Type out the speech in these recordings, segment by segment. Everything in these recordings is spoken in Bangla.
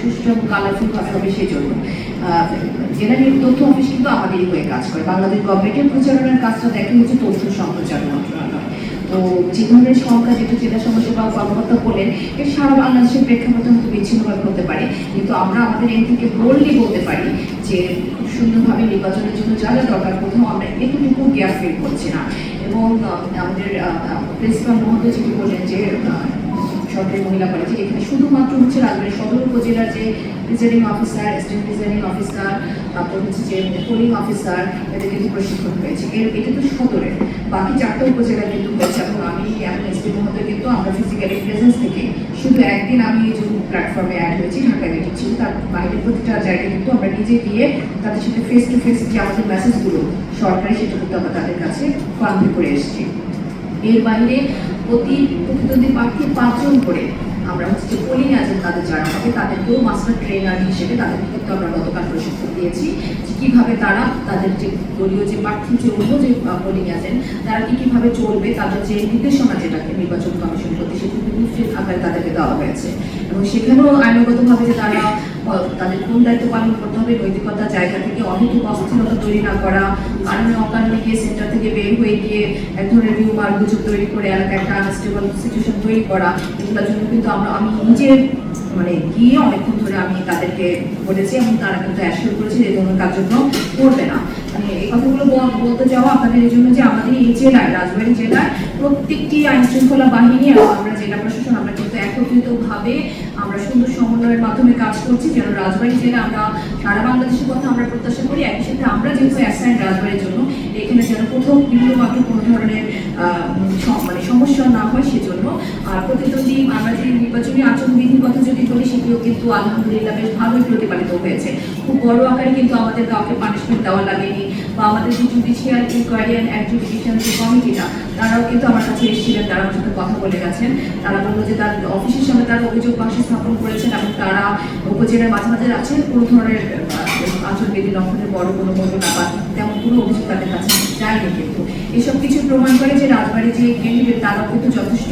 সুষ্ঠু এবং কালারফুল ভাবে হবে সেই জন্য জেলা তথ্য অফিস কিন্তু আমাদেরই হয়ে কাজ করে। বাংলাদেশ গভর্নমেন্টের প্রচারণার কাজটা দেখে হচ্ছে তথ্য সম্প্রচার মন্ত্রণালয়। তো যে ধরনের সংখ্যা যেটা জেলা সমাজসেবা কর্মকর্তা বলেন এর সারা বাংলাদেশের প্রেক্ষাপটে হয়তো বিচ্ছিন্নভাবে হতে পারে, কিন্তু আমরা আমাদের এন থেকে বোল্ডলি বলতে পারি যে খুব সুন্দরভাবে নির্বাচনের জন্য যা যা দরকার কোথাও আমরা এতটুকু গ্যাপ ফিল করছি না। এবং আমাদের প্রিন্সিপাল মহোদয় যেটি বললেন যে সরকারি মহিলা কলেজে এখানে শুধুমাত্র হচ্ছে রাজবাড়ী সদর উপজেলার যে presiding officer, assistant presiding officer, তারপর হচ্ছে যে পোলিং অফিসার, এদের কিন্তু প্রশিক্ষণ হয়েছে। এটা তো সদরের, বাকি 4টা উপজেলা কিন্তু হয়েছে। এবং আমি এখন এসপি মহোদয় কিন্তু আমরা ফিজিক্যালি প্রেজেন্স থেকে শুধু একদিন আমি এই যে প্ল্যাটফর্মে অ্যাড হয়েছি, ঢাকায় মিটিং ছিল, তার বাইরের প্রতিটা জায়গায় কিন্তু আমরা নিজে গিয়ে তাদের সাথে ফেস টু ফেস যে আমাদের মেসেজগুলো সরকারি সেটা কিন্তু আমরা তাদের কাছে কনভে করে এসেছি। এর বাইরে প্রতি প্রতিদ্বন্দ্বী প্রার্থী 5 জন করে আমরা হচ্ছে যে পোলিং এজেন্ট তাদের যারা হবে তাদেরকেও মাস্টার ট্রেনার হিসেবে তাদেরকে কিন্তু আমরা গতকাল প্রশিক্ষণ দিয়েছি যে কীভাবে তারা তাদের যে দলীয় যে প্রার্থী যে অন্য যে পোলিং এজেন্ট তারা কীভাবে চলবে, তাদের যে নির্দেশনা যেটাকে নির্বাচন কমিশন করতে সেটা কিন্তু আকারে তাদেরকে দেওয়া হয়েছে। এবং সেখানেও আইনগতভাবে যে তারা তাদের কোন দায়িত্ব পালন করতে হবে, নৈতিকতার জায়গা থেকে অহেতুক অস্থিরতা তৈরি না করা, কারণে অকারণে গিয়ে সেন্টার থেকে বের হয়ে গিয়ে এক ধরনের রিউমার গুজব তৈরি করে এলাকায় একটা আনস্টেবল সিচুয়েশন তৈরি করা, এগুলোর জন্য কিন্তু আমি নিজে গিয়ে অনেকক্ষণ ধরে আমি তাদেরকে বলেছি এবং তারা কিন্তু অ্যাসিওর করেছে যে ধরনের কার্যক্রম করবে না। এই কথাগুলো বলতে যাওয়া আপনাদের এই জন্য যে আমাদের এই জেলায় রাজবাড়ী জেলায় প্রত্যেকটি আইন শৃঙ্খলা বাহিনী এবং আমরা জেলা প্রশাসন আমরা কিন্তু একত্রিতভাবে আমরা সুন্দর সমন্বয়ের মাধ্যমে কাজ করছি যেন রাজবাড়ী জেলা আমরা সারা বাংলাদেশের কথা আমরা প্রত্যাশা করি। একই সাথে আমরা যেহেতু অ্যাসাইন রাজবাড়ির জন্য এখানে যেন কোথাও বিন্দুমাত্র কোনো ধরনের সমস্যা না হয় সেজন্য। আর প্রতিদ্বন্দ্বী আমরা যে নির্বাচনী আচরণবিধির কথা যদি বলি সেটিও কিন্তু আলহামদুলিল্লাহ বেশ ভালোই প্রতিপালিত হয়েছে। খুব বড় আকারে কিন্তু আমাদের কাউকে পানিশমেন্ট দেওয়া লাগেনি, বা আমাদের যে জুডিশিয়াল ইনকোয়ারি অ্যান্ড অ্যাডজুডিকেশন যে কমিটিটা তারাও কিন্তু আমার কাছে এসেছিলেন, তারা আমার সাথে কথা বলে গেছেন। তারা বললো যে তার অফিসের সামনে তারা অভিযোগ বাক্স স্থাপন করেছেন এবং তারা উপজেলার মাঝে মাঝে আছেন কোনো ধরনের আচরণবিধি লঙ্ঘনের বড় কোনো ঘটনা বা তেমন কোনো অভিযোগ তাদের কাছে যায়নি। কিন্তু এসব কিছু প্রমাণ করে যে রাজবাড়ী যে ক্যান্ডিডেট তারাও কিন্তু যথেষ্ট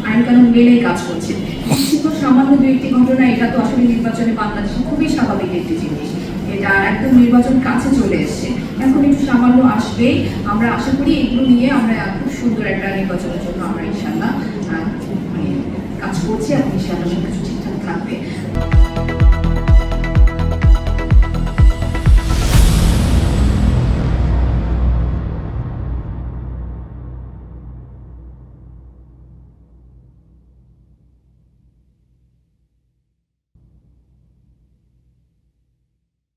আইন কানুন মেনেই কাজ করছে। নিশ্চিত সামান্য 2-1টি ঘটনা এটা তো আসলে নির্বাচনে বাংলাদেশে খুবই স্বাভাবিক একটি জিনিস, এটা একদম নির্বাচন কাছে চলে এসছে, এখন একটু সামান্য আসবেই। আমরা আশা করি এগুলো নিয়ে আমরা খুব সুন্দর একটা নির্বাচনের জন্য আমরা ইনশাল্লাহ কাজ করছি এবং ইনশাল্লাহ সব কিছু ঠিকঠাক থাকবে।